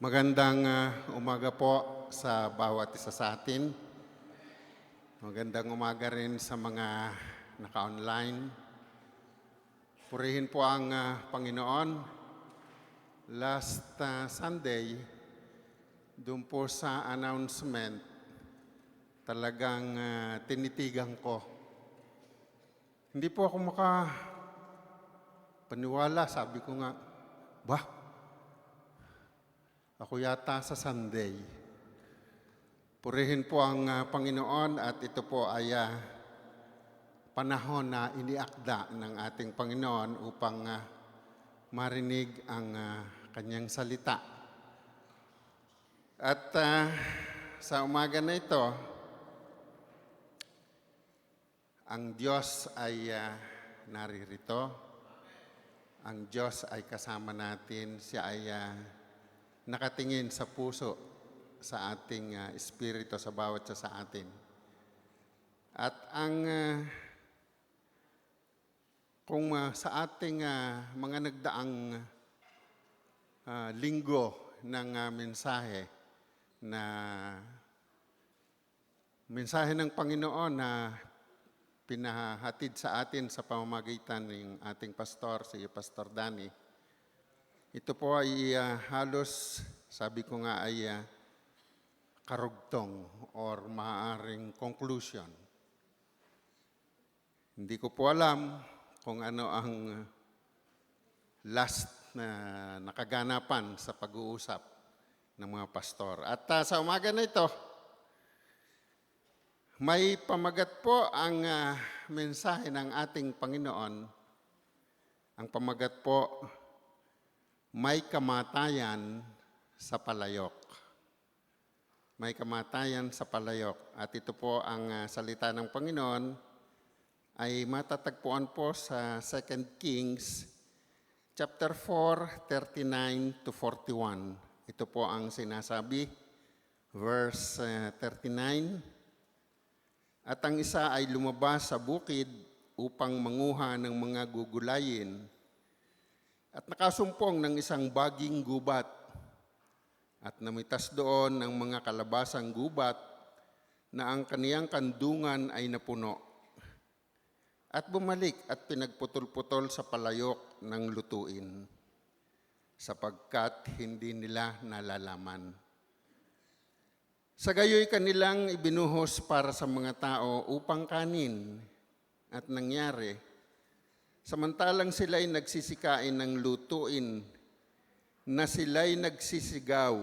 Magandang umaga po sa bawat isa sa atin. Magandang umaga rin sa mga naka-online. Purihin po ang Panginoon. Last Sunday, doon po sa announcement, talagang tinitigan ko. Hindi po ako makapaniwala. Sabi ko nga, ako yata sa Sunday. Purihin po ang Panginoon at ito po ay panahon na iniakda ng ating Panginoon upang marinig ang kanyang salita. At sa umaga na ito, ang Diyos ay naririto. Ang Diyos ay kasama natin. Siya ay nakatingin sa puso, sa ating espiritu, sa bawat isa sa atin. At kung sa ating mga nagdaang linggo ng mensahe ng Panginoon na pinahatid sa atin sa pamamagitan ng ating pastor, si Pastor Danny, ito po ay halos, sabi ko nga, ay karugtong or maaaring conclusion. Hindi ko po alam kung ano ang last na nakaganapan sa pag-uusap ng mga pastor. At sa umaga na ito, may pamagat po ang mensahe ng ating Panginoon. Ang pamagat po, may kamatayan sa palayok. May kamatayan sa palayok. At ito po ang salita ng Panginoon ay matatagpuan po sa 2 Kings chapter 4, 39 to 41. Ito po ang sinasabi, verse 39. At ang isa ay lumabas sa bukid upang manguha ng mga gugulayin at nakasumpong ng isang baging gubat at namitas doon ng mga kalabasang gubat na ang kaniyang kandungan ay napuno. At bumalik at pinagputol-putol sa palayok ng lutuin sapagkat hindi nila nalalaman. Sa gayoy kanilang ibinuhos para sa mga tao upang kanin at nangyari, samantalang sila'y nagsisikain ng lutuin, na sila'y nagsisigaw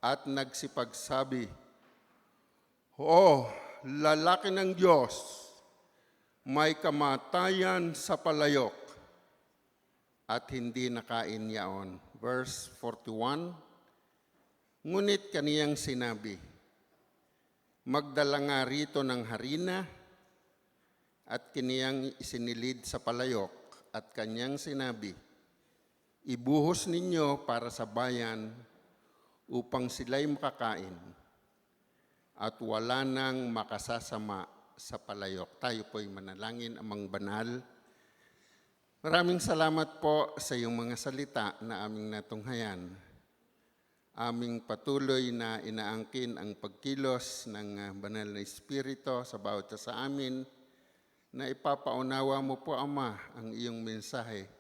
at nagsipagsabi, "O lalaki ng Diyos, may kamatayan sa palayok," at hindi nakain yaon. Verse 41, ngunit kaniyang sinabi, "Magdala nga rito ng harina," at kiniyang isinilid sa palayok at kanyang sinabi, "Ibuhos ninyo para sa bayan upang sila'y makakain at wala nang makasasama sa palayok." Tayo po'y manalangin. Amang banal, maraming salamat po sa iyong mga salita na aming natunghayan. Aming patuloy na inaangkin ang pagkilos ng banal na Espiritu sa bawat isa sa amin, na ipapaunawa mo po, Ama, ang iyong mensahe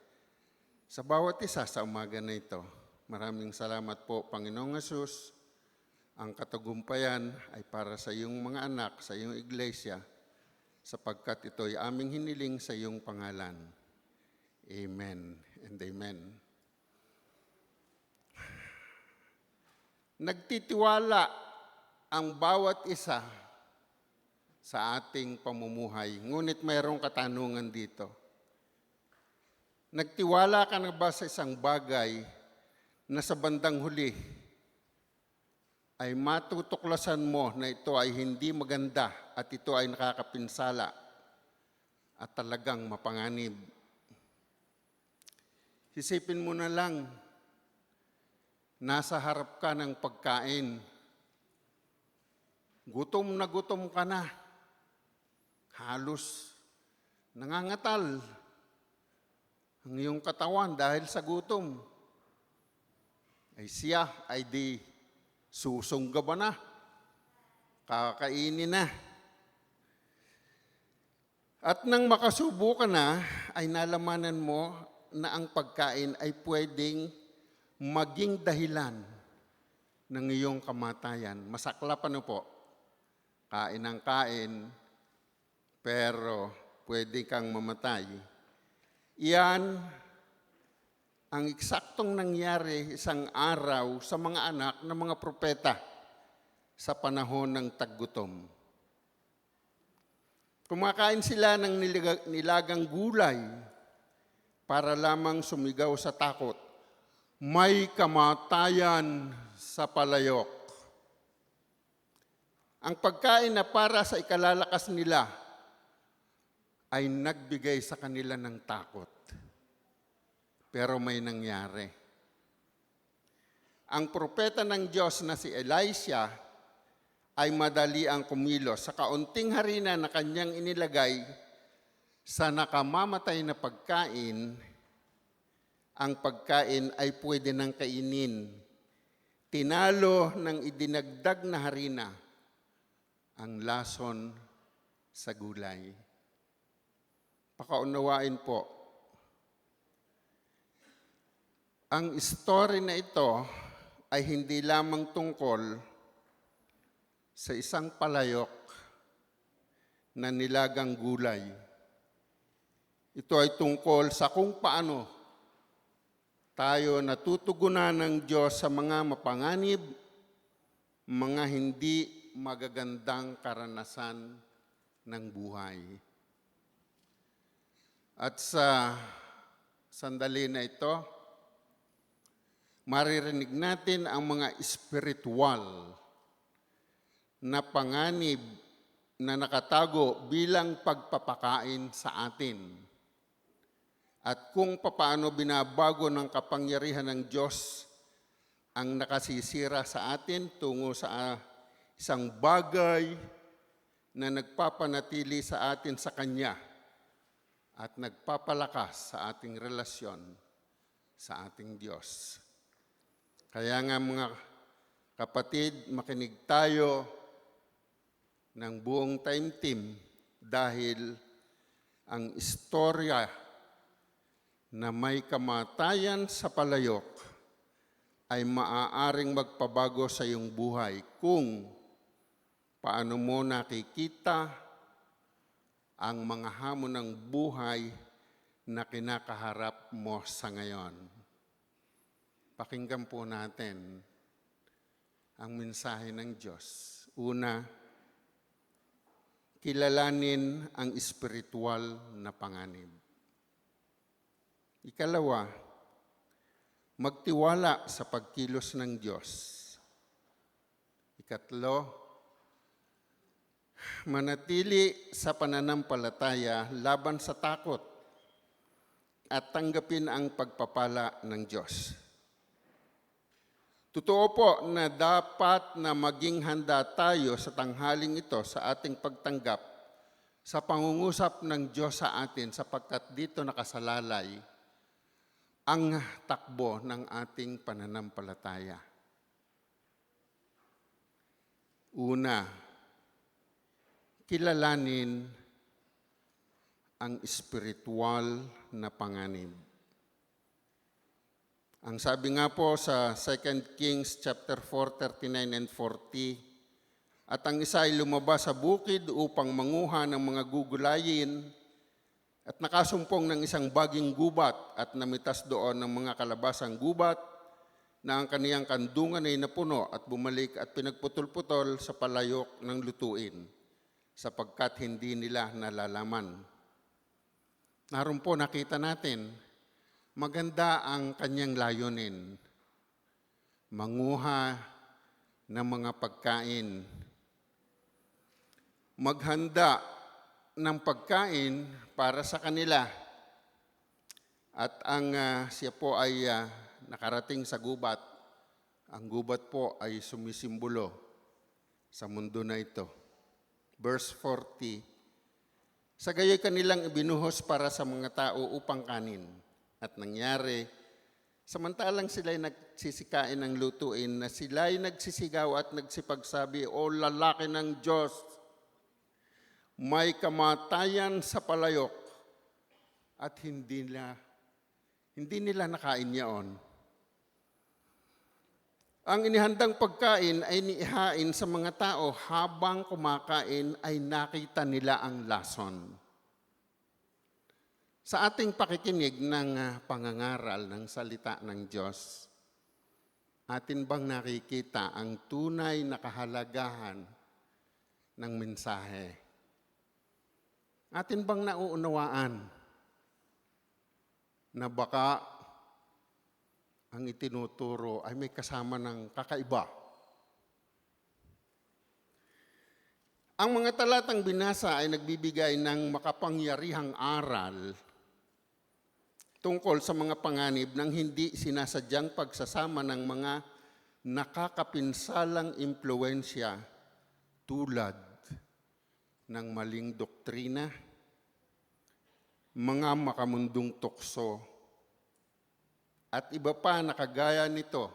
sa bawat isa sa umaga na ito. Maraming salamat po, Panginoong Hesus. Ang katagumpayan ay para sa iyong mga anak, sa iyong iglesia, sapagkat ito'y aming hiniling sa iyong pangalan. Amen and amen. Nagtitiwala ang bawat isa sa ating pamumuhay. Ngunit mayroong katanungan dito. Nagtiwala ka na ba sa isang bagay na sa bandang huli ay matutuklasan mo na ito ay hindi maganda at ito ay nakakapinsala at talagang mapanganib? Isipin mo na lang, nasa harap ka ng pagkain, gutom ka na, halos nangangatal ang iyong katawan dahil sa gutom. ay siya ay di susunggaban na, kakainin na. At nang makasubo ka na, ay nalamanan mo na ang pagkain ay pwedeng maging dahilan ng iyong kamatayan. Masaklap ano po? Kain ng kain, pero pwede kang mamatay. Iyan ang eksaktong nangyari isang araw sa mga anak ng mga propeta sa panahon ng taggutom. Kumakain sila ng nilagang gulay para lamang sumigaw sa takot, "May kamatayan sa palayok." Ang pagkain na para sa ikalalakas nila ay nagbigay sa kanila ng takot. Pero may nangyari. Ang propeta ng Diyos na si Elisha ay madali ang kumilos sa kaunting harina na kanyang inilagay sa nakamamatay na pagkain. Ang pagkain ay pwede nang kainin. Tinalo ng idinagdag na harina ang lason sa gulay. Pakaunawain po, ang story na ito ay hindi lamang tungkol sa isang palayok na nilagang gulay. Ito ay tungkol sa kung paano tayo natutugunan ng Diyos sa mga mapanganib, mga hindi magagandang karanasan ng buhay. At sa sandali na ito, maririnig natin ang mga espiritual na panganib na nakatago bilang pagpapakain sa atin. At kung papaano binabago ng kapangyarihan ng Diyos ang nakasisira sa atin tungo sa isang bagay na nagpapanatili sa atin sa Kanya at nagpapalakas sa ating relasyon sa ating Diyos. Kaya nga mga kapatid, makinig tayo ng buong time team dahil ang istorya na may kamatayan sa palayok ay maaaring magpabago sa iyong buhay kung paano mo nakikita ang mga hamon ng buhay na kinakaharap mo sa ngayon. Pakinggan po natin ang mensahe ng Diyos. Una, kilalanin ang espiritual na panganib. Ikalawa, magtiwala sa pagkilos ng Diyos. Ikatlo, manatili sa pananampalataya laban sa takot at tanggapin ang pagpapala ng Diyos. Totoo po na dapat na maging handa tayo sa tanghaling ito sa ating pagtanggap sa pangungusap ng Diyos sa atin sapagkat dito nakasalalay ang takbo ng ating pananampalataya. Una, kilalanin ang espiritual na panganib. Ang sabi nga po sa 2 Kings chapter 4, 39 and 40, at ang isa ay lumabas sa bukid upang manguha ng mga gugulayin at nakasumpong ng isang baging gubat at namitas doon ng mga kalabasang gubat na ang kaniyang kandungan ay napuno at bumalik at pinagputol-putol sa palayok ng lutuin sapagkat hindi nila nalalaman. Naroon po nakita natin, maganda ang kanyang layunin. Manguha ng mga pagkain. Maghanda ng pagkain para sa kanila. At ang siya po ay nakarating sa gubat. Ang gubat po ay sumisimbolo sa mundo na ito. Verse 40, sa gayoy kanilang ibinuhos para sa mga tao upang kanin. At nangyari, Samantalang sila'y nagsisikain ng lutuin, na sila'y nagsisigaw at nagsipagsabi, "O lalaki ng Diyos, may kamatayan sa palayok," at hindi nila nakain yaon. Ang inihandang pagkain ay niihain sa mga tao, habang kumakain ay nakita nila ang lason. Sa ating pakikinig ng pangangaral ng salita ng Diyos, atin bang nakikita ang tunay na kahalagahan ng mensahe? Atin bang nauunawaan na baka ang itinuturo ay may kasama ng kakaiba? Ang mga talatang binasa ay nagbibigay ng makapangyarihang aral tungkol sa mga panganib ng hindi sinasadyang pagsasama ng mga nakakapinsalang impluensya tulad ng maling doktrina, mga makamundong tukso, at iba pa na kagaya nito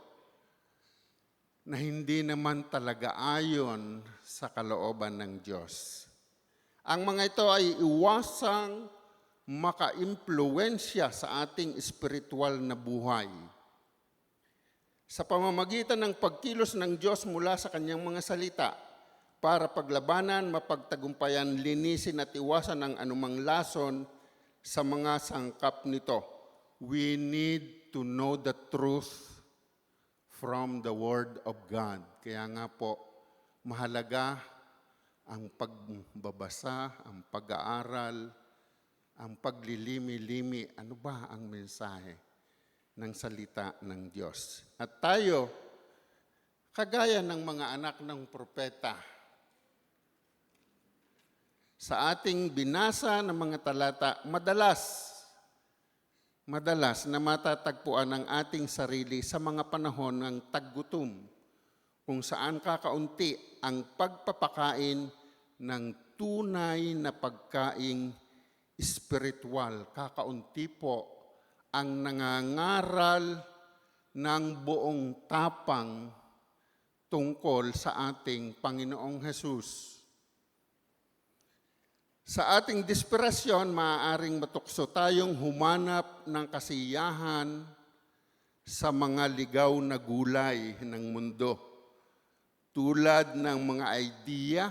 na hindi naman talaga ayon sa kalooban ng Diyos. Ang mga ito ay iwasang maka-impluensya sa ating espiritual na buhay. Sa pamamagitan ng pagkilos ng Diyos mula sa kanyang mga salita para paglabanan, mapagtagumpayan, linisin at iwasan ang anumang lason sa mga sangkap nito. We need to know the truth from the Word of God. Kaya nga po, mahalaga ang pagbabasa, ang pag-aaral, ang paglilimi-limi, ano ba ang mensahe ng salita ng Diyos. At tayo, kagaya ng mga anak ng propeta, sa ating binasa ng mga talata, madalas na matatagpuan ang ating sarili sa mga panahon ng taggutom, kung saan kakaunti ang pagpapakain ng tunay na pagkaing espiritual. Kakaunti po ang nangangaral ng buong tapang tungkol sa ating Panginoong Hesus. Sa ating desperasyon, maaaring matukso tayong humanap ng kasiyahan sa mga ligaw na gulay ng mundo, tulad ng mga idea,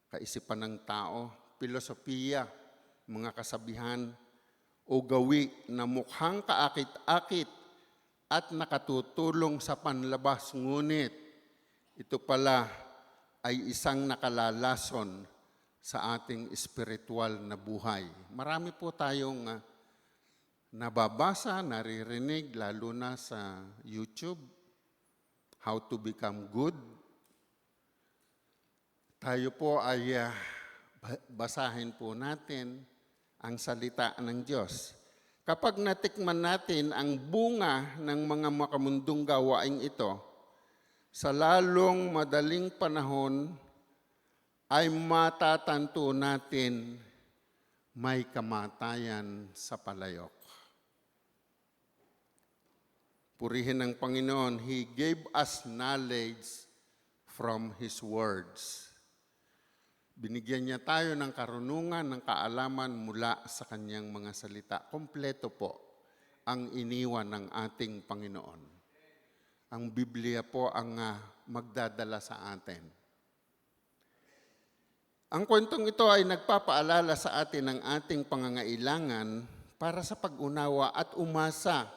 kaisipan ng tao, filosofiya, mga kasabihan o gawi na mukhang kaakit-akit at nakatutulong sa panlabas, ngunit ito pala ay isang nakalalason sa ating espiritual na buhay. Marami po tayong nababasa, naririnig, lalo na sa YouTube, how to become good. Tayo po ay basahin po natin ang salita ng Diyos. Kapag natikman natin ang bunga ng mga makamundong gawaing ito, sa lalong madaling panahon ay matatanto natin may kamatayan sa palayok. Purihin ng Panginoon, He gave us knowledge from His words. Binigyan niya tayo ng karunungan, ng kaalaman mula sa kanyang mga salita. Kompleto po ang iniwan ng ating Panginoon. Ang Biblia po ang magdadala sa atin. Ang kwentong ito ay nagpapaalala sa atin ng ating pangangailangan para sa pag-unawa at umasa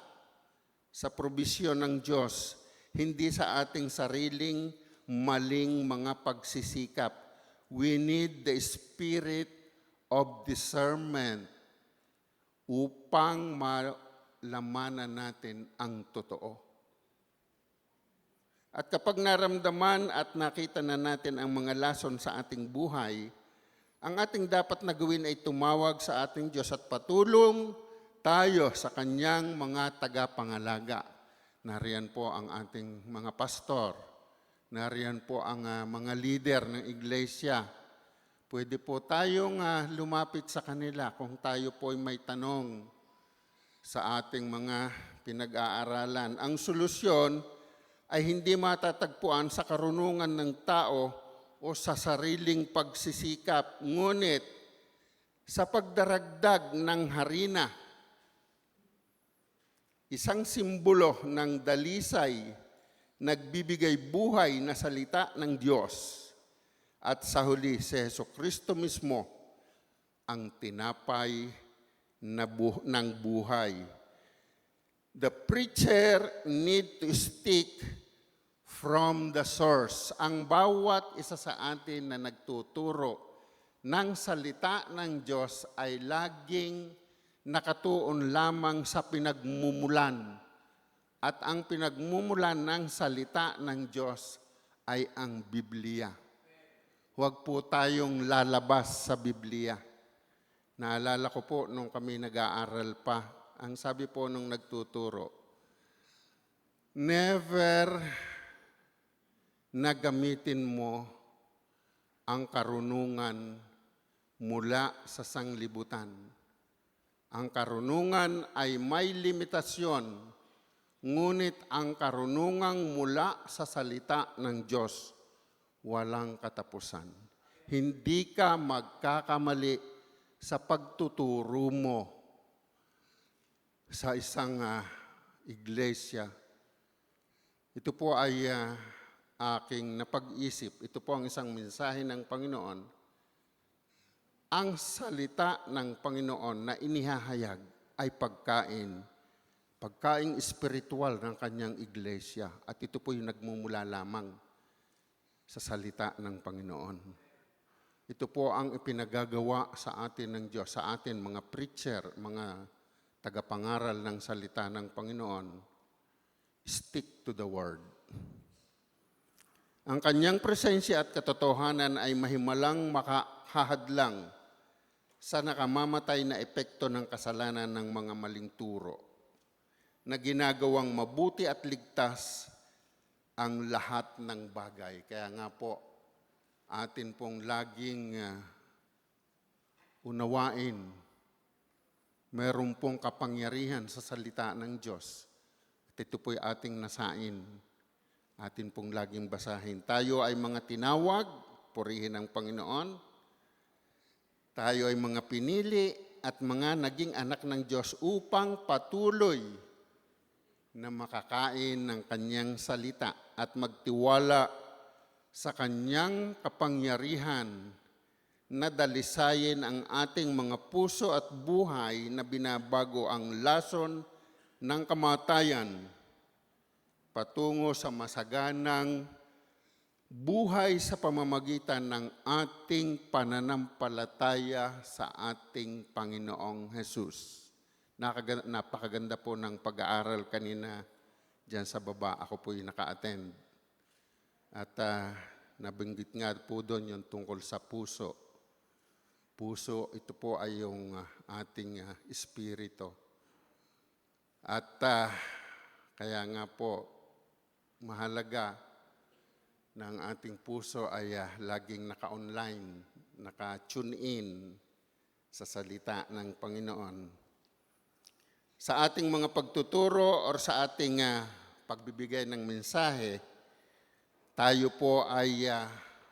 sa probisyon ng Diyos, hindi sa ating sariling maling mga pagsisikap. We need the spirit of discernment upang malamanan natin ang totoo. At kapag naramdaman at nakita na natin ang mga lason sa ating buhay, ang ating dapat na gawin ay tumawag sa ating Diyos at patulong tayo sa Kanyang mga tagapangalaga. Nariyan po ang ating mga pastor. Nariyan po ang mga leader ng iglesia. Pwede po tayong lumapit sa kanila kung tayo po ay may tanong sa ating mga pinag-aaralan. Ang solusyon ay hindi matatagpuan sa karunungan ng tao o sa sariling pagsisikap, ngunit sa pagdaragdag ng harina, isang simbolo ng dalisay, nagbibigay buhay na salita ng Diyos. At sa huli, si Jesucristo mismo ang tinapay ng buhay. The preacher need to stick from the source. Ang bawat isa sa atin na nagtuturo ng salita ng Diyos ay laging nakatuon lamang sa pinagmumulan. At ang pinagmumulan ng salita ng Diyos ay ang Biblia. Huwag po tayong lalabas sa Biblia. Naalala ko po nung kami nag-aaral pa, ang sabi po nung nagtuturo, never na gamitin mo ang karunungan mula sa sanglibutan. Ang karunungan ay may limitasyon, ngunit ang karunungang mula sa salita ng Diyos, walang katapusan. Hindi ka magkakamali sa pagtuturo mo sa isang iglesia. Ito po ay aking napag-isip. Ito po ang isang mensahe ng Panginoon. Ang salita ng Panginoon na inihahayag ay pagkain. Pagkain espiritual ng kanyang iglesia. At ito po yung nagmumula lamang sa salita ng Panginoon. Ito po ang ipinagagawa sa atin ng Diyos, sa atin mga preacher, mga tagapangaral ng salita ng Panginoon. Stick to the Word. Ang kanyang presensya at katotohanan ay mahimalang makahahadlang sa nakamamatay na epekto ng kasalanan ng mga maling turo na ginagawang mabuti at ligtas ang lahat ng bagay. Kaya nga po, atin pong laging unawain, meron pong kapangyarihan sa salita ng Diyos. At ito po'y ating nasain, atin pong laging basahin. Tayo ay mga tinawag, purihin ang Panginoon. Tayo ay mga pinili at mga naging anak ng Diyos upang patuloy na makakain ng kanyang salita at magtiwala sa kanyang kapangyarihan na dalisayin ang ating mga puso at buhay na binabago ang lason ng kamatayan patungo sa masaganang buhay sa pamamagitan ng ating pananampalataya sa ating Panginoong Hesus. Napakaganda po ng pag-aaral kanina dyan sa baba. Ako po yung naka-attend. At nabanggit nga po doon yung tungkol sa puso. Puso, ito po ay yung ating espiritu. At kaya nga po, mahalaga na ang ating puso ay laging naka-online, naka-tune in sa salita ng Panginoon. Sa ating mga pagtuturo o sa ating pagbibigay ng mensahe, tayo po ay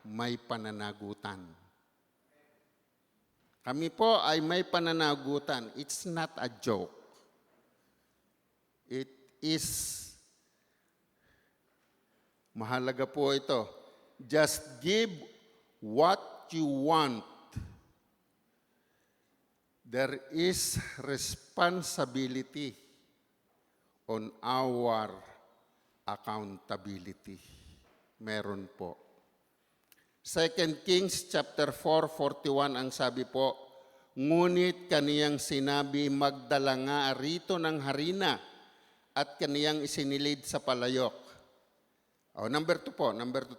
may pananagutan. Kami po ay may pananagutan. It's not a joke. It is, mahalaga po ito. Just give what you want. There is responsibility on our accountability. Meron po. 2 Kings chapter 4:41 ang sabi po, ngunit kaniyang sinabi, magdala nga rito ng harina at kaniyang isinilid sa palayok. Number 2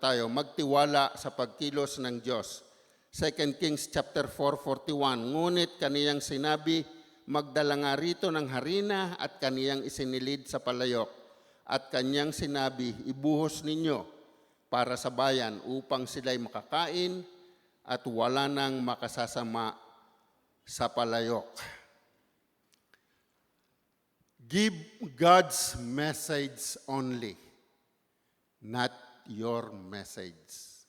tayo, magtiwala sa pagkilos ng Diyos. 2 Kings chapter 4:41, ngunit kaniyang sinabi, magdala nga rito ng harina at kaniyang isinilid sa palayok. At kaniyang sinabi, ibuhos ninyo para sa bayan upang sila'y makakain at wala nang makasasama sa palayok. Give God's message only, not your message.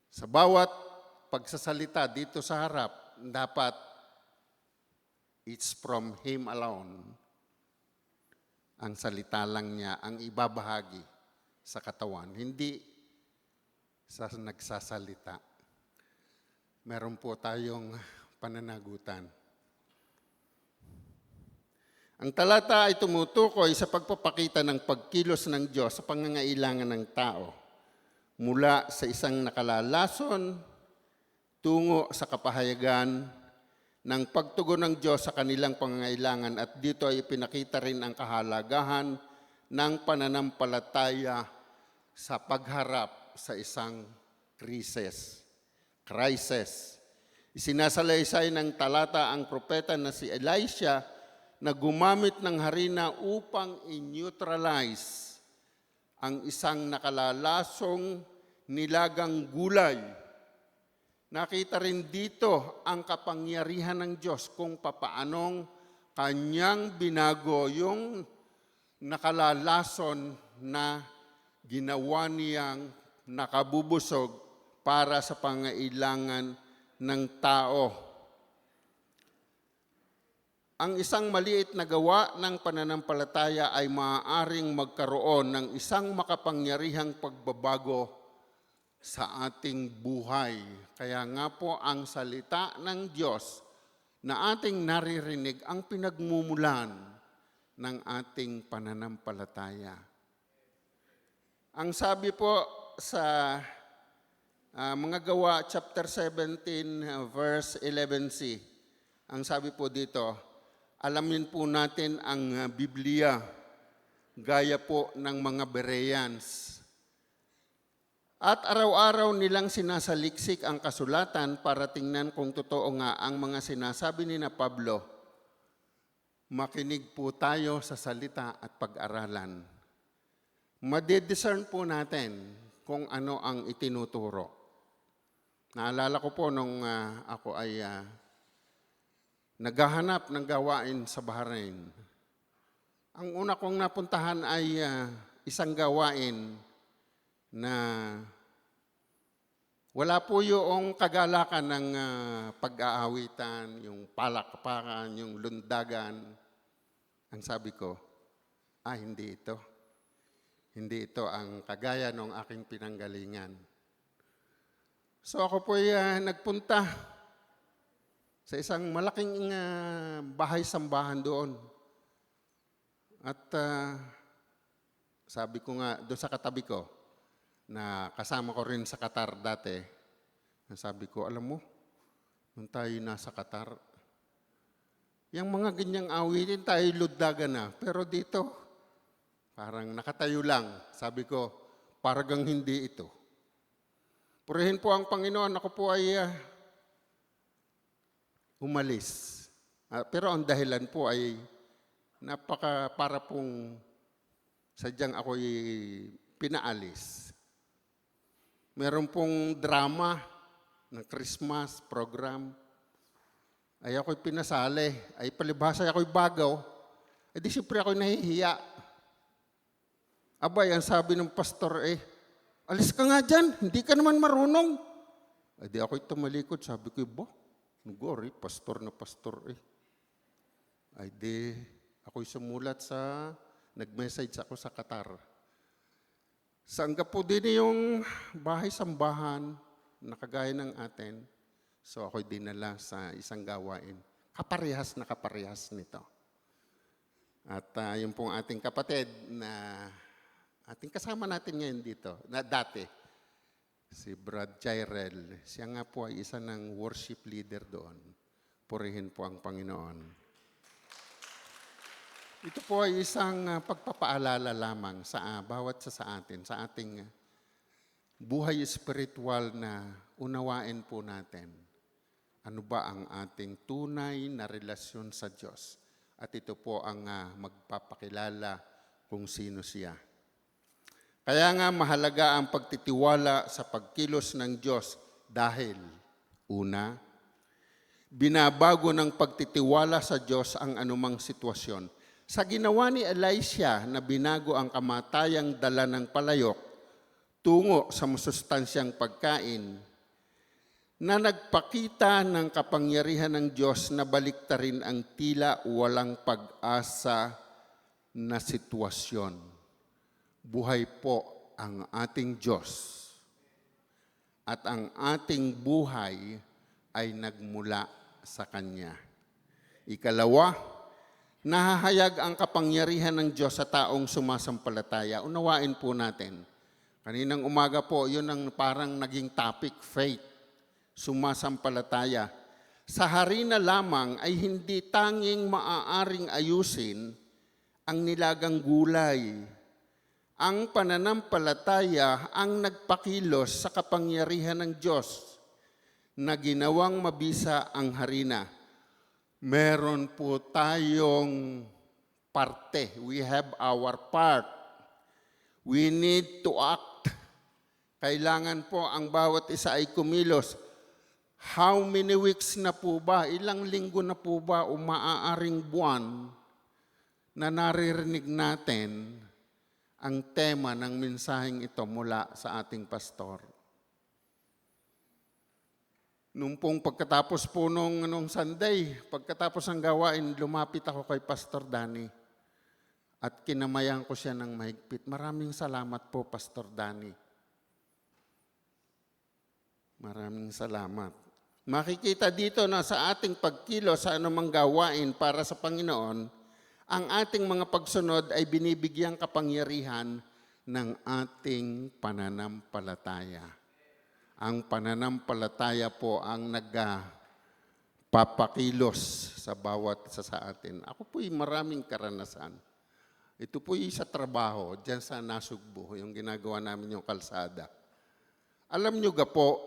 Sa bawat pagsasalita dito sa harap, dapat it's from Him alone. Ang salita lang niya ang ibabahagi sa katawan, hindi sa nagsasalita. Meron po tayong pananagutan. Ang talata ay tumutukoy sa pagpapakita ng pagkilos ng Diyos sa pangangailangan ng tao mula sa isang nakalalason tungo sa kapahayagan ng pagtugon ng Diyos sa kanilang pangangailangan, at dito ay pinakita rin ang kahalagahan ng pananampalataya sa pagharap sa isang crisis. Isinasalaysay ng talata ang propeta na si Elisha na gumamit ng harina upang i-neutralize ang isang nakalalasong nilagang gulay. Nakita rin dito ang kapangyarihan ng Diyos kung papaanong kanyang binago yung nakalalason na ginawa niyang nakabubusog para sa pangailangan ng tao. Ang isang maliit na gawa ng pananampalataya ay maaaring magkaroon ng isang makapangyarihang pagbabago sa ating buhay. Kaya nga po ang salita ng Diyos na ating naririnig ang pinagmumulan ng ating pananampalataya. Ang sabi po sa mga gawa, chapter 17, verse 11c, ang sabi po dito, alamin po natin ang Biblia gaya po ng mga Bereans. At araw-araw nilang sinasaliksik ang kasulatan para tingnan kung totoo nga ang mga sinasabi ni na Pablo. Makinig po tayo sa salita at pag-aralan. Madidiscern po natin kung ano ang itinuturo. Naalala ko po nung ako ay naghahanap ng gawain sa Bahrain. Ang una kong napuntahan ay isang gawain na wala po yung kagalakan ng pag-aawitan, yung palakpakan, yung lundagan. Ang sabi ko, hindi ito. Hindi ito ang kagaya ng aking pinanggalingan. So ako po ay nagpunta sa isang malaking bahay-sambahan doon. At sabi ko nga doon sa katabi ko, na kasama ko rin sa Qatar dati, sabi ko, alam mo, nung tayo nasa Qatar, yung mga ganyang awitin tayo luddagan na. Pero dito, parang nakatayo lang. Sabi ko, paragang hindi ito. Purihin po ang Panginoon, ako po ay umalis. Pero ang dahilan po ay para pong sadyang ako'y pinaalis. Meron pong drama ng Christmas program. Ay ako'y pinasali. Ay palibhasa ako'y bagaw. Di siyempre ako'y nahihiya. Abay, ang sabi ng pastor alis ka nga dyan, hindi ka naman marunong. Di ako'y tumalikod, sabi ko, nugori, pastor na pastor Ay di, ako'y sumulat nag-message ako sa Qatar. Sangga po din yung bahay-sambahan na kagaya ng atin. So ako'y dinala sa isang gawain. Kaparehas na kaparehas nito. At yung pong ating kapatid na ating kasama natin ngayon dito, na dati, si Brad Jairel, siya nga po ay isa ng worship leader doon. Purihin po ang Panginoon. Ito po ay isang pagpapaalala lamang sa bawat sa atin, sa ating buhay espiritual na unawain po natin. Ano ba ang ating tunay na relasyon sa Diyos? At ito po ang magpapakilala kung sino siya. Kaya nga mahalaga ang pagtitiwala sa pagkilos ng Diyos dahil, una, Binabago ng pagtitiwala sa Diyos ang anumang sitwasyon. Sa ginawa ni Elisha na binago ang kamatayang dala ng palayok tungo sa masustansyang pagkain, na nagpakita ng kapangyarihan ng Diyos na baliktarin ang tila walang pag-asa na sitwasyon. Buhay po ang ating Diyos at ang ating buhay ay nagmula sa Kanya. Ikalawa, nahahayag ang kapangyarihan ng Diyos sa taong sumasampalataya. Unawain po natin. Kaninang umaga po, yun ang parang naging topic, faith, sumasampalataya. Sa harina lamang ay hindi tanging maaaring ayusin ang nilagang gulay. Ang pananampalataya ang nagpakilos sa kapangyarihan ng Diyos na ginawang mabisa ang harina. Meron po tayong parte. We have our part. We need to act. Kailangan po ang bawat isa ay kumilos. How many weeks na po ba? Ilang linggo na po ba o maaaring buwan na naririnig natin ang tema ng mensaheng ito mula sa ating pastor? Nung pong pagkatapos po nung Sunday, pagkatapos ng gawain, lumapit ako kay Pastor Danny at kinamayan ko siya ng mahigpit. Maraming salamat po, Pastor Danny. Maraming salamat. Makikita dito na sa ating pagkilos sa anumang gawain para sa Panginoon, ang ating mga pagsunod ay binibigyang kapangyarihan ng ating pananampalataya. Ang pananampalataya po ang nagpapakilos sa bawat isa sa atin. Ako po'y maraming karanasan. Ito po'y sa trabaho, dyan sa Nasugbo, yung ginagawa namin yung kalsada. Alam nyo ga po,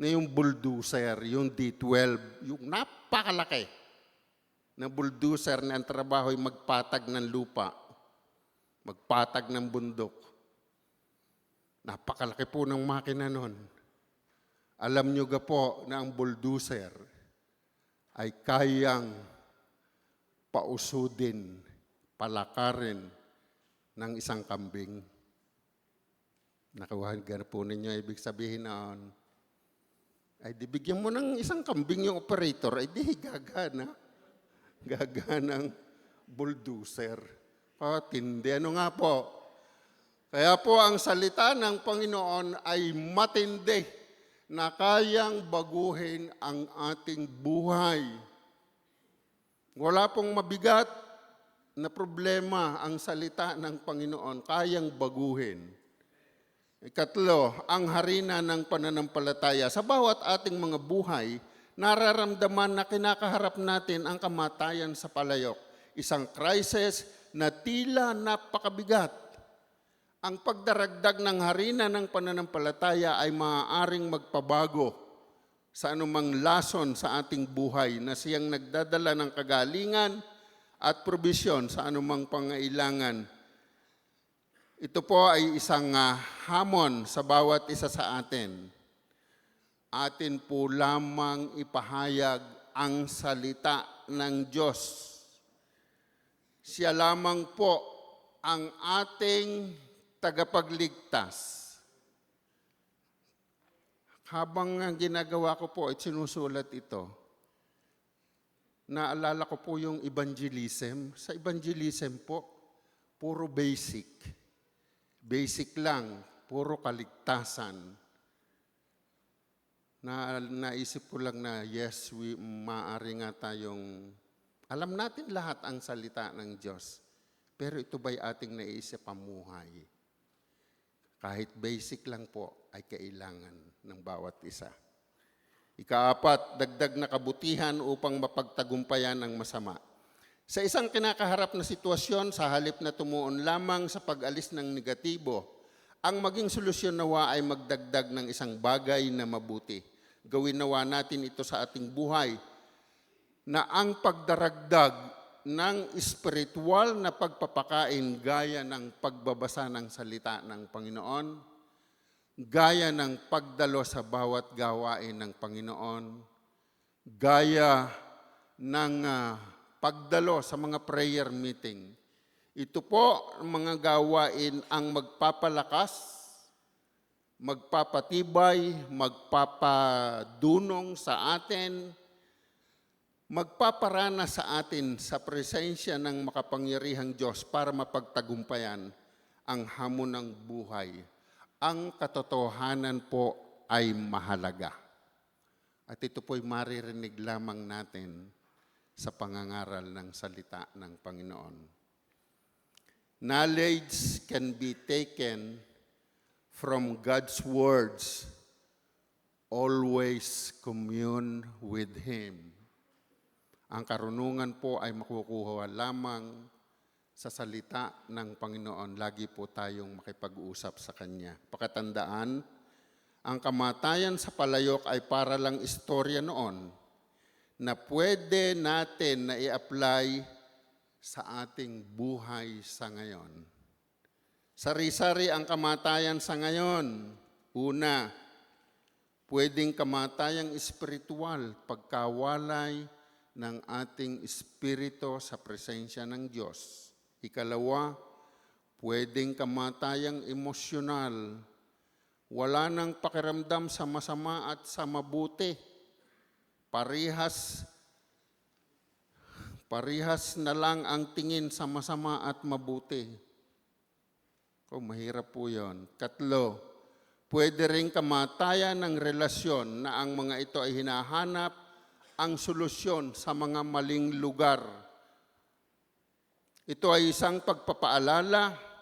na yung bulldozer, yung D12, yung napakalaki na bulldozer na ang trabaho ay magpatag ng lupa, magpatag ng bundok. Napakalaki po ng makina nun. Alam nyo ga po na ang bulldozer ay kayang pausudin, palakarin ng isang kambing. Nakuha po ninyo, ibig sabihin noon, ay di bigyan mo ng isang kambing yung operator, ay di gagana. Gaganang bulldozer. Tindi. Ano nga po? Kaya po ang salita ng Panginoon ay matindi na kayang baguhin ang ating buhay. Wala pong mabigat na problema ang salita ng Panginoon, kayang baguhin. Ikatlo, ang harina ng pananampalataya. Sa bawat ating mga buhay, nararamdaman na kinakaharap natin ang kamatayan sa palayok. Isang crisis na tila napakabigat. Ang pagdaragdag ng harina ng pananampalataya ay maaaring magpabago sa anumang lason sa ating buhay na siyang nagdadala ng kagalingan at probisyon sa anumang pangailangan. Ito po ay isang hamon sa bawat isa sa atin. Atin po lamang ipahayag ang salita ng Diyos. Siya lamang po ang ating tagapagligtas. Habang ginagawa ko po at sinusulat ito, naalala ko po yung evangelism. Sa evangelism po, puro basic. Basic lang, puro kaligtasan. Naisip ko lang na yes, maaari nga tayong, alam natin lahat ang salita ng Diyos. Pero ito ba'y ating naisip pamuhay? Kahit basic lang po ay kailangan ng bawat isa. Ikaapat, dagdag na kabutihan upang mapagtagumpayan ang masama. Sa isang kinakaharap na sitwasyon, sa halip na tumuon lamang sa pag-alis ng negatibo, ang maging solusyon nawa ay magdagdag ng isang bagay na mabuti. Gawin nawa natin ito sa ating buhay na ang pagdaragdag ng espiritual na pagpapakain gaya ng pagbabasa ng salita ng Panginoon, gaya ng pagdalo sa bawat gawain ng Panginoon, gaya ng pagdalo sa mga prayer meeting. Ito po ang mga gawain ang magpapalakas, magpapatibay, magpapadunong sa atin, magpaparana sa atin sa presensya ng makapangyarihang Diyos para mapagtagumpayan ang hamon ng buhay. Ang katotohanan po ay mahalaga. At ito po'y maririnig lamang natin sa pangangaral ng salita ng Panginoon. Knowledge can be taken from God's words. Always commune with Him. Ang karunungan po ay makukuha lamang sa salita ng Panginoon. Lagi po tayong makipag-usap sa Kanya. Pakatandaan, ang kamatayan sa palayok ay para lang istorya noon na pwede natin na i-apply sa ating buhay sa ngayon. Sari-sari ang kamatayan sa ngayon. Una, pwedeng kamatayang espiritual, pagkawalay ng ating espiritu sa presensya ng Diyos. Ikalawa, pwedeng kamatayang emosyonal. Wala nang pakiramdam sa masama at sa mabuti. Parihas na lang ang tingin sa masama at mabuti. Mahirap po yun. Katlo, pwede rin kamatayan ng relasyon na ang mga ito ay hinahanap ang solusyon sa mga maling lugar. Ito ay isang pagpapaalala.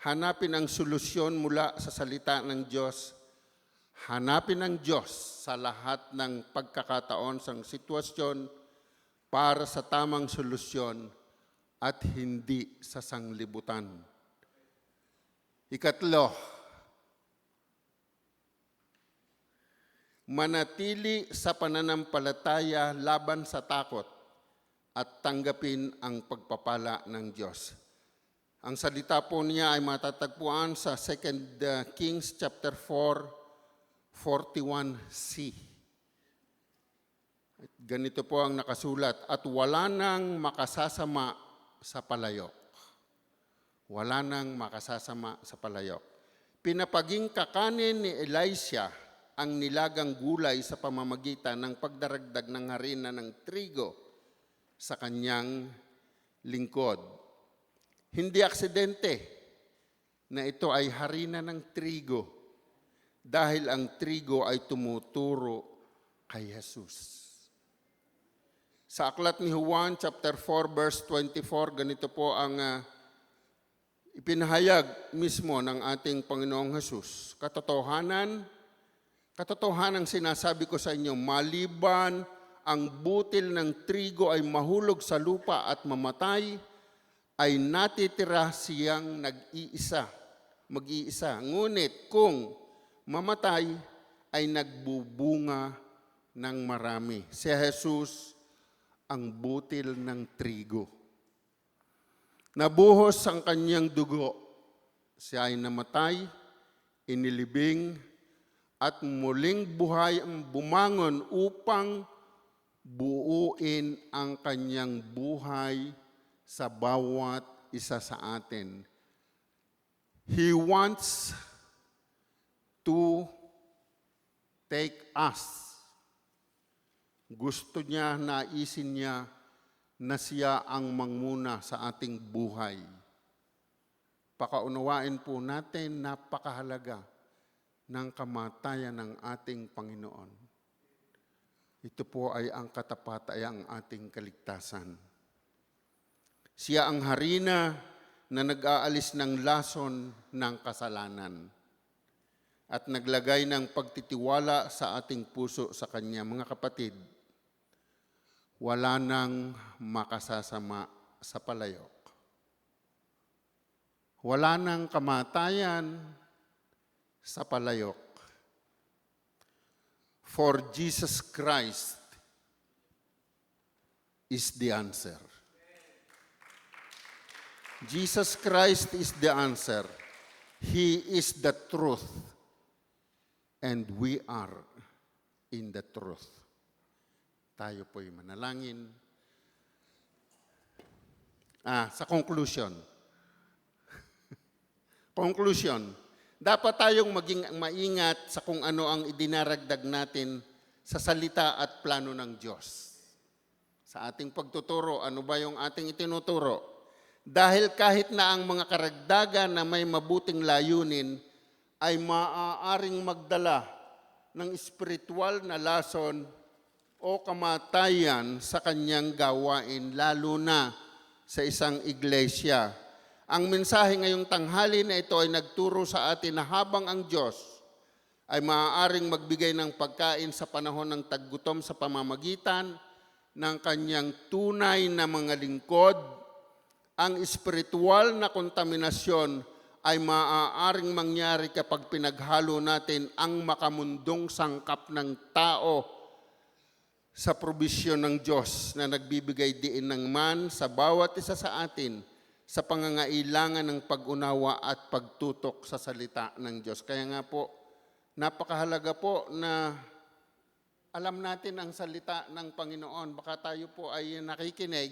Hanapin ang solusyon mula sa salita ng Diyos. Hanapin ang Diyos sa lahat ng pagkakataon sa sitwasyon para sa tamang solusyon at hindi sa sanglibutan. Ikatlo, manatili sa pananampalataya laban sa takot at tanggapin ang pagpapala ng Diyos. Ang salita po niya ay matatagpuan sa 2 Kings chapter 4, 41c. Ganito po ang nakasulat, at wala nang makasasama sa palayok. Wala nang makasasama sa palayok. Pinapaging kakanin ni Elisha ang nilagang gulay sa pamamagitan ng pagdaragdag ng harina ng trigo sa kanyang lingkod. Hindi aksidente na ito ay harina ng trigo dahil ang trigo ay tumuturo kay Jesus. Sa aklat ni Juan chapter 4 verse 24, ganito po ang ipinahayag mismo ng ating Panginoong Jesus. Katotohanan sinasabi ko sa inyo, maliban ang butil ng trigo ay mahulog sa lupa at mamatay, ay natitira siyang mag-iisa. Ngunit kung mamatay, ay nagbubunga ng marami. Si Jesus ang butil ng trigo. Nabuhos ang kanyang dugo. Siya ay namatay, inilibing, at muling buhay ang bumangon upang buuin ang kanyang buhay sa bawat isa sa atin. He wants to take us. Gusto niya, naisin niya na siya ang mangmuna sa ating buhay. Pakaunawain po natin, napakahalaga ng kamatayan ng ating Panginoon. Ito po ay ang katapat, ay ang ating kaligtasan. Siya ang harina na nag-aalis ng lason ng kasalanan at naglagay ng pagtitiwala sa ating puso sa Kanya. Mga kapatid, wala nang makasasama sa palayok. Wala nang kamatayan sa palayok. For Jesus Christ is the answer. Jesus Christ is the answer. He is the truth. And we are in the truth. Tayo po'y manalangin. Sa conclusion. Dapat tayong maging maingat sa kung ano ang idinaragdag natin sa salita at plano ng Diyos. Sa ating pagtuturo, ano ba yung ating itinuturo? Dahil kahit na ang mga karagdagan na may mabuting layunin ay maaaring magdala ng espiritual na lason o kamatayan sa kanyang gawain, lalo na sa isang iglesia. Ang mensahe ngayong tanghali na ito ay nagturo sa atin na habang ang Diyos ay maaaring magbigay ng pagkain sa panahon ng taggutom sa pamamagitan ng kanyang tunay na mga lingkod, ang espiritual na kontaminasyon ay maaaring mangyari kapag pinaghalo natin ang makamundong sangkap ng tao sa probisyon ng Diyos na nagbibigay diin ng man sa bawat isa sa atin sa pangangailangan ng pag-unawa at pagtutok sa salita ng Diyos. Kaya nga po, napakahalaga po na alam natin ang salita ng Panginoon. Baka tayo po ay nakikinig,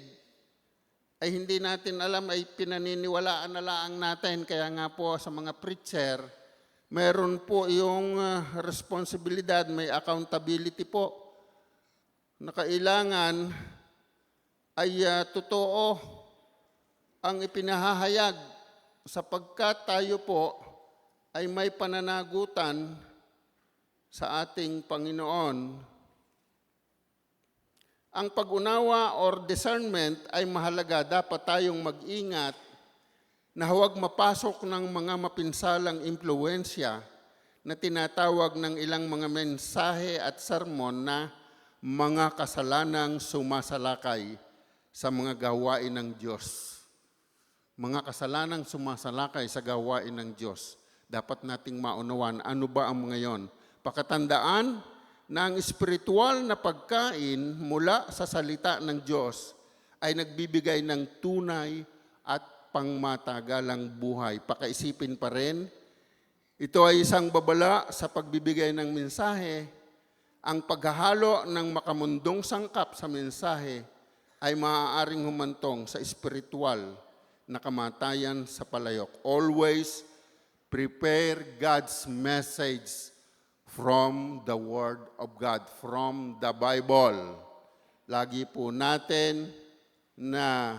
ay hindi natin alam, ay pinaniniwalaan na lang natin. Kaya nga po sa mga preacher, meron po yung responsibilidad, may accountability po na kailangan ay totoo ang ipinahahayag sapagkat tayo po ay may pananagutan sa ating Panginoon. Ang pag-unawa or discernment ay mahalaga. Dapat tayong mag-ingat na huwag mapasok ng mga mapinsalang impluensya na tinatawag ng ilang mga mensahe at sermon na mga kasalanang sumasalakay sa mga gawain ng Diyos. Mga kasalanang sumasalakay sa gawain ng Diyos. Dapat nating maunawan ano ba ang mga yon. Pakatandaan na ang espiritual na pagkain mula sa salita ng Diyos ay nagbibigay ng tunay at pangmatagalang buhay. Pakaisipin pa rin, ito ay isang babala sa pagbibigay ng mensahe. Ang paghahalo ng makamundong sangkap sa mensahe ay maaaring humantong sa espiritual na kamatayan sa palayok. Always prepare God's message from the Word of God, from the Bible. Lagi po natin na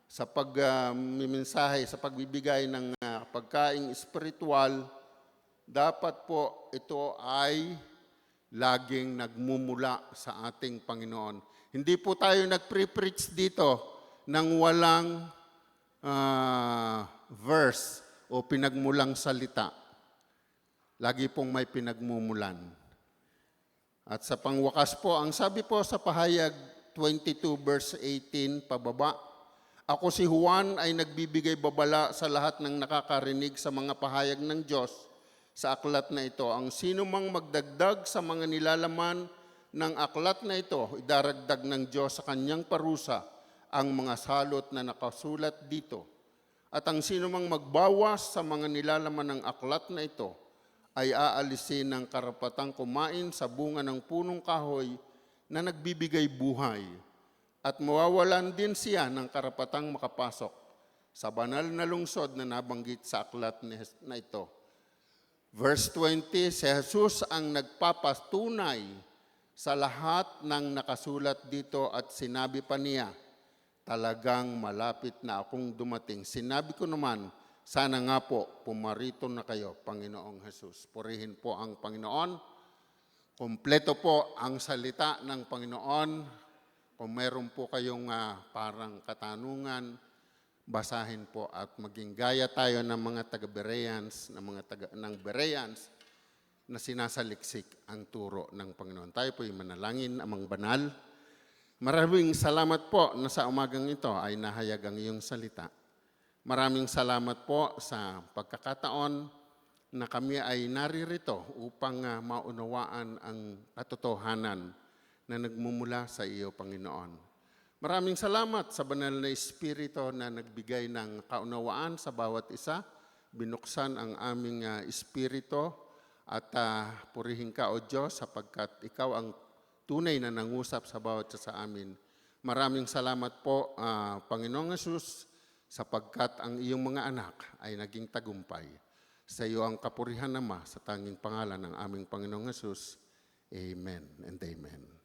sa pagmimensahe, sa pagbibigay ng pagkaing espiritual, dapat po ito ay laging nagmumula sa ating Panginoon. Hindi po tayo nagpre-preach dito ng walang verse o pinagmulang salita. Lagi pong may pinagmumulan. At sa pangwakas po, ang sabi po sa pahayag 22 verse 18 pababa, ako si Juan ay nagbibigay babala sa lahat ng nakakarinig sa mga pahayag ng Diyos sa aklat na ito. Ang sino mang magdagdag sa mga nilalaman ng aklat na ito, idaragdag ng Diyos sa kanyang parusa ang mga salot na nakasulat dito. At ang sino mang magbawas sa mga nilalaman ng aklat na ito, ay aalisin ng karapatang kumain sa bunga ng punong kahoy na nagbibigay buhay. At mawawalan din siya ng karapatang makapasok sa banal na lungsod na nabanggit sa aklat na ito. Verse 20, si Jesus ang nagpapatunay sa lahat ng nakasulat dito at sinabi pa niya, talagang malapit na akong dumating. Sinabi ko naman, sana nga po pumarito na kayo, Panginoong Jesus. Purihin po ang Panginoon. Kompleto po ang salita ng Panginoon. Kung meron po kayong parang katanungan, basahin po at maging gaya tayo ng mga taga-Bereans, ng Bereans na sinasaliksik ang turo ng Panginoon. Tayo po'y manalangin, Amang Banal. Maraming salamat po na sa umagang ito ay nahayag ang iyong salita. Maraming salamat po sa pagkakataon na kami ay naririto upang maunawaan ang katotohanan na nagmumula sa iyo, Panginoon. Maraming salamat sa banal na Espiritu na nagbigay ng kaunawaan sa bawat isa. Binuksan ang aming espiritu at purihin ka, O Diyos, sapagkat ikaw ang tunay na nangusap sa bawat isa sa amin. Maraming salamat po, Panginoong Hesus, sapagkat ang iyong mga anak ay naging tagumpay. Sa iyo ang kapurihan, Ama, sa tanging pangalan ng aming Panginoong Hesus. Amen and amen.